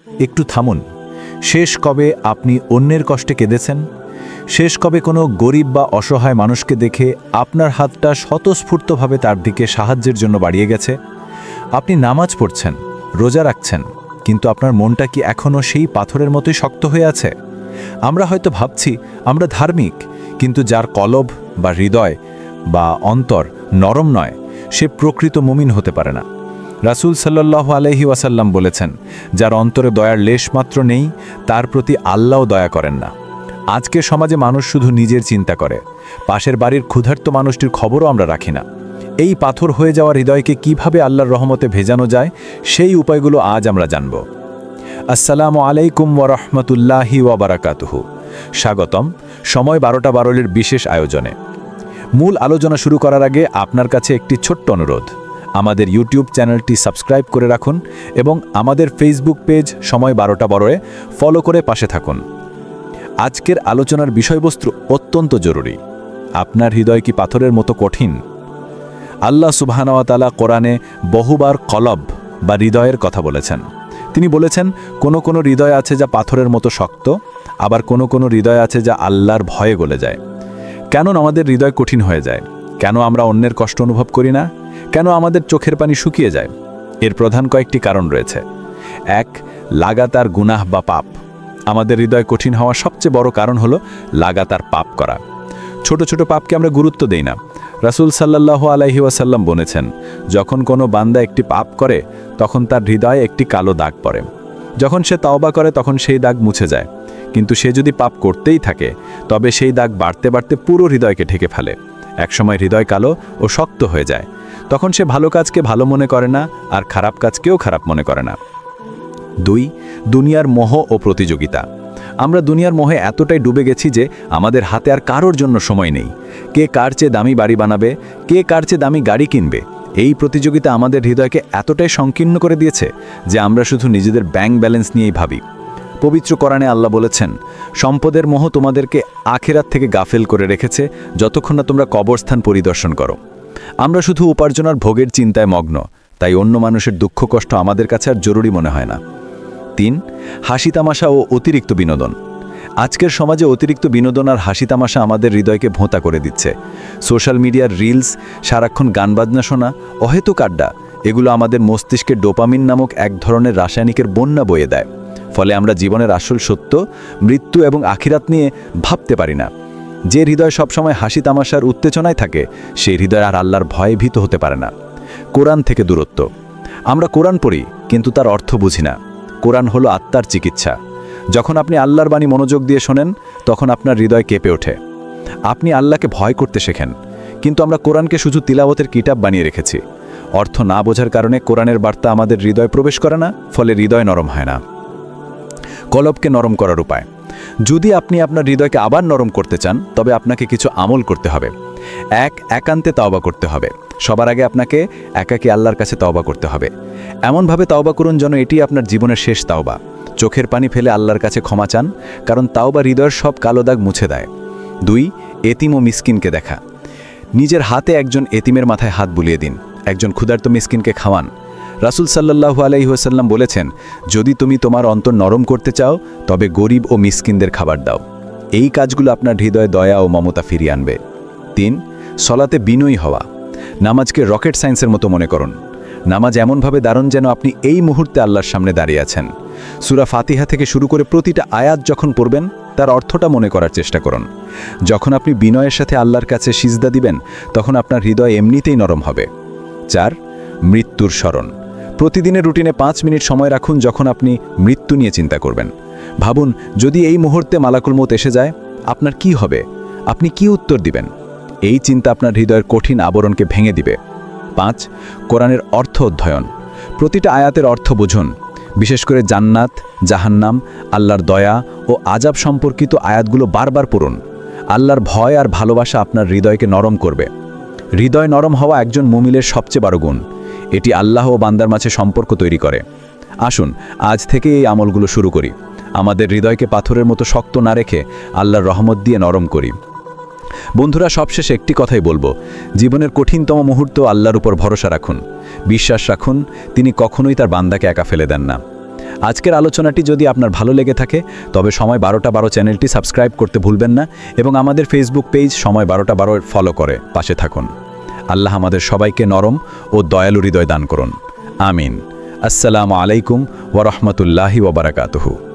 একটু থামুন। শেষ কবে আপনি অন্যের কষ্টে কেঁদেছেন? শেষ কবে কোনো গরিব বা অসহায় মানুষকে দেখে আপনার হাতটা স্বতঃস্ফূর্তভাবে তার দিকে সাহায্যের জন্য বাড়িয়ে গেছে? আপনি নামাজ পড়ছেন, রোজা রাখছেন, কিন্তু আপনার মনটা কি এখনও সেই পাথরের মতোই শক্ত হয়ে আছে? আমরা হয়তো ভাবছি আমরা ধার্মিক, কিন্তু যার কলব বা হৃদয় বা অন্তর নরম নয়, সে প্রকৃত মুমিন হতে পারে না। রাসূল সাল্লাল্লাহু আলাইহি ওয়াসাল্লাম বলেছেন, যার অন্তরে দয়ার লেশমাত্র নেই, তার প্রতি আল্লাহও দয়া করেন না। আজকের সমাজে মানুষ শুধু নিজের চিন্তা করে, পাশের বাড়ির ক্ষুধার্ত মানুষটির খবরও আমরা রাখি না। এই পাথর হয়ে যাওয়া হৃদয়কে কিভাবে আল্লাহর রহমতে ভেজানো যায়, সেই উপায়গুলো আজ আমরা জানব। আসসালামু আলাইকুম ওয়া রাহমাতুল্লাহি ওয়া বারাকাতুহু। স্বাগতম সময় 12টা 12 বিশেষ আয়োজনে। মূল আলোচনা শুরু করার আগে আপনার কাছে একটি ছোট্ট অনুরোধ, আমাদের ইউটিউব চ্যানেলটি সাবস্ক্রাইব করে রাখুন এবং আমাদের ফেসবুক পেজ সময় 12টা 12 ফলো করে পাশে থাকুন। আজকের আলোচনার বিষয়বস্তু অত্যন্ত জরুরি। আপনার হৃদয় কি পাথরের মতো কঠিন? আল্লাহ সুবহানাহু ওয়া তাআলা কোরআনে বহুবার কলব বা হৃদয়ের কথা বলেছেন। তিনি বলেছেন, কোনো হৃদয় আছে যা পাথরের মতো শক্ত, আবার কোনো হৃদয় আছে যা আল্লাহর ভয়ে গলে যায়। কেন আমাদের হৃদয় কঠিন হয়ে যায়? কেন আমরা অন্যের কষ্ট অনুভব করি না? কেন আমাদের চোখের পানি শুকিয়ে যায়? এর প্রধান কয়েকটি কারণ রয়েছে। 1. লাগাতার গুনাহ বা পাপ। আমাদের হৃদয় কঠিন হওয়ার সবচেয়ে বড় কারণ হলো লাগাতার পাপ করা। ছোট ছোট পাপকে আমরা গুরুত্ব দেই না। রাসূল সাল্লাল্লাহু আলাইহি ওয়াসাল্লাম বলেছেন, যখন কোনো বান্দা একটি পাপ করে তখন তার হৃদয়ে একটি কালো দাগ পড়ে। যখন সে তওবা করে তখন সেই দাগ মুছে যায়, কিন্তু সে যদি পাপ করতেই থাকে তবে সেই দাগ বাড়তে বাড়তে পুরো হৃদয়কে ঢেকে ফেলে। একসময় হৃদয় কালো ও শক্ত হয়ে যায়। তখন সে ভালো কাজকে ভালো মনে করে না, আর খারাপ কাজকেও খারাপ মনে করে না। 2. দুনিয়ার মোহ ও প্রতিযোগিতা। আমরা দুনিয়ার মোহে এতটাই ডুবে গেছি যে আমাদের হাতে আর কারোর জন্য সময় নেই। কে কার চেয়ে দামি বাড়ি বানাবে, কে কার চেয়ে দামি গাড়ি কিনবে, এই প্রতিযোগিতা আমাদের হৃদয়কে এতটাই সংকীর্ণ করে দিয়েছে যে আমরা শুধু নিজেদের ব্যাংক ব্যালেন্স নিয়েই ভাবি। পবিত্র কোরআনে আল্লাহ বলেছেন, সম্পদের মোহ তোমাদেরকে আখিরাত থেকে গাফেল করে রেখেছে যতক্ষণ না তোমরা কবরস্থান পরিদর্শন করো। আমরা শুধু উপার্জন আর ভোগের চিন্তায় মগ্ন, তাই অন্য মানুষের দুঃখ কষ্ট আমাদের কাছে আর জরুরি মনে হয় না। 3. হাসি তামাশা ও অতিরিক্ত বিনোদন। আজকের সমাজে অতিরিক্ত বিনোদন আর হাসি তামাশা আমাদের হৃদয়কে ভোঁতা করে দিচ্ছে। সোশ্যাল মিডিয়ার রিলস, সারাক্ষণ গান বাজনা শোনা, অহেতুক আড্ডা, এগুলো আমাদের মস্তিষ্কে ডোপামিন নামক এক ধরনের রাসায়নিকের বন্যা বয়ে দেয়। ফলে আমরা জীবনের আসল সত্য, মৃত্যু এবং আখিরাত নিয়ে ভাবতে পারি না। যে হৃদয় সবসময় হাসি তামাশার উত্তেজনায় থাকে, সেই হৃদয় আর আল্লাহর ভয়ে ভীত হতে পারে না। কোরআন থেকে দূরত্ব। আমরা কোরআন পড়ি, কিন্তু তার অর্থ বুঝি না। কোরআন হলো আত্মার চিকিৎসা। যখন আপনি আল্লাহর বাণী মনোযোগ দিয়ে শোনেন, তখন আপনার হৃদয় কেঁপে ওঠে। আপনি আল্লাহকে ভয় করতে শেখেন। কিন্তু আমরা কোরআনকে শুধু তিলাওয়াতের কিতাব বানিয়ে রেখেছি। অর্থ না বোঝার কারণে কোরআনের বার্তা আমাদের হৃদয় প্রবেশ করে না, ফলে হৃদয় নরম হয় না। কলবকে নরম করার উপায়। যদি আপনি আপনার হৃদয়কে আবার নরম করতে চান, তবে আপনাকে কিছু আমল করতে হবে। 1. একান্তে তওবা করতে হবে। সবার আগে আপনাকে একাকী আল্লাহর কাছে তওবা করতে হবে। এমনভাবে তওবা করুন যেন এটি আপনার জীবনের শেষ তওবা। চোখের পানি ফেলে আল্লাহর কাছে ক্ষমা চান, কারণ তাওবা হৃদয়ের সব কালো দাগ মুছে দেয়। 2. এতিম ও মিসকিনকে দেখা। নিজের হাতে একজন এতিমের মাথায় হাত বুলিয়ে দিন। একজন ক্ষুধার্ত মিসকিনকে খাওয়ান। রাসূল সাল্লাল্লাহু আলাইহি ওয়াসাল্লাম বলেছেন, যদি তুমি তোমার অন্তর নরম করতে চাও, তবে গরিব ও মিসকিনদের খাবার দাও। এই কাজগুলো আপনার হৃদয়ে দয়া ও মমতা ফিরিয়ে আনবে। 3. সলাতে বিনয়ী হওয়া। নামাজকে রকেট সায়েন্সের মতো মনে করুন। নামাজ এমনভাবে দারুণ যেন আপনি এই মুহূর্তে আল্লাহর সামনে দাঁড়িয়ে আছেন। সূরা ফাতিহা থেকে শুরু করে প্রতিটা আয়াত যখন পড়বেন, তার অর্থটা মনে করার চেষ্টা করুন। যখন আপনি বিনয়ের সাথে আল্লাহর কাছে সিজদা দিবেন, তখন আপনার হৃদয় এমনিতেই নরম হবে। 4. মৃত্যুর স্মরণ। প্রতিদিনের রুটিনে 5 মিনিট সময় রাখুন যখন আপনি মৃত্যু নিয়ে চিন্তা করবেন। ভাবুন, যদি এই মুহূর্তে মালাকুল মউত এসে যায়, আপনার কি হবে? আপনি কি উত্তর দিবেন? এই চিন্তা আপনার হৃদয়ের কঠিন আবরণকে ভেঙে দিবে। 5. কোরআনের অর্থ অধ্যয়ন। প্রতিটা আয়াতের অর্থ বুঝুন। বিশেষ করে জান্নাত, জাহান্নাম, আল্লাহর দয়া ও আযাব সম্পর্কিত আয়াতগুলো বারবার পড়ুন। আল্লাহর ভয় আর ভালোবাসা আপনার হৃদয়কে নরম করবে। হৃদয় নরম হওয়া একজন মুমিনের সবচেয়ে বড় গুণ। এটি আল্লাহ ও বান্দার মাঝে সম্পর্ক তৈরি করে। আসুন আজ থেকে এই আমলগুলো শুরু করি। আমাদের হৃদয়কে পাথরের মতো শক্ত না রেখে আল্লাহর রহমত দিয়ে নরম করি। বন্ধুরা, সবশেষে একটি কথাই বলবো, জীবনের কঠিনতম মুহূর্ত আল্লাহর উপর ভরসা রাখুন। বিশ্বাস রাখুন, তিনি কখনোই তার বান্দাকে একা ফেলে দেন না। আজকের আলোচনাটি যদি আপনার ভালো লেগে থাকে তবে সময় 12টা 12 চ্যানেলটি সাবস্ক্রাইব করতে ভুলবেন না এবং আমাদের ফেসবুক পেজ সময় 12টা 12 ফলো করে পাশে থাকুন। আল্লাহ আমাদের সবাইকে নরম ও দয়ালু হৃদয় দান করুন। আমিন। আসসালামু আলাইকুম ওয়া রাহমাতুল্লাহি ওয়া বারাকাতুহু।